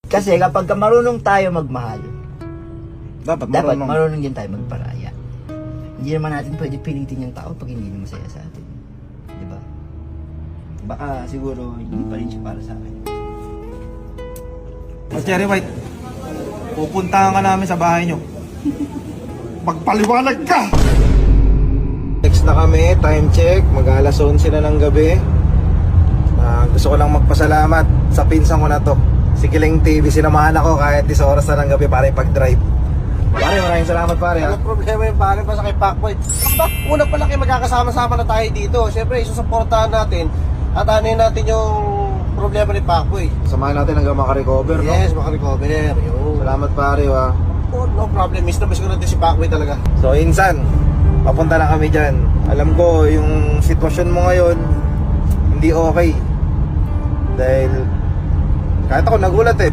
Kasi kapag marunong tayo magmahal, Dapat dapat marunong. marunong din tayo magparaya. Hindi naman natin pwede pilitin yung tao pag hindi na masaya sa atin. Di ba? Baka siguro hindi pa rin siya para sa akin. Cherry White, pupuntahan ka namin sa bahay nyo. Magpaliwanag ka! Next na kami, time check, mag-alas 11 na ng gabi. Gusto ko lang magpasalamat sa pinsan ko na to, si Kiling TV. Sinamahan ako kahit 10 oras na ng gabi para ipag-drive. Pare, maraming salamat pare ha. Walang problema yung pare pa sa kay Pacboy. Basta una pa lang kayo magkakasama-sama na tayo dito. Siyempre, isusuportahan natin at anin natin yung problema ni Pacboy. Samahan natin hanggang makarecover, no? Yes, makarecover. Salamat pare ha. Oh, no problem. Miss na miss ko natin si Pacboy talaga. So insan, papunta na kami dyan. Alam ko yung sitwasyon mo ngayon hindi okay. Dahil kahit ako nagulat eh.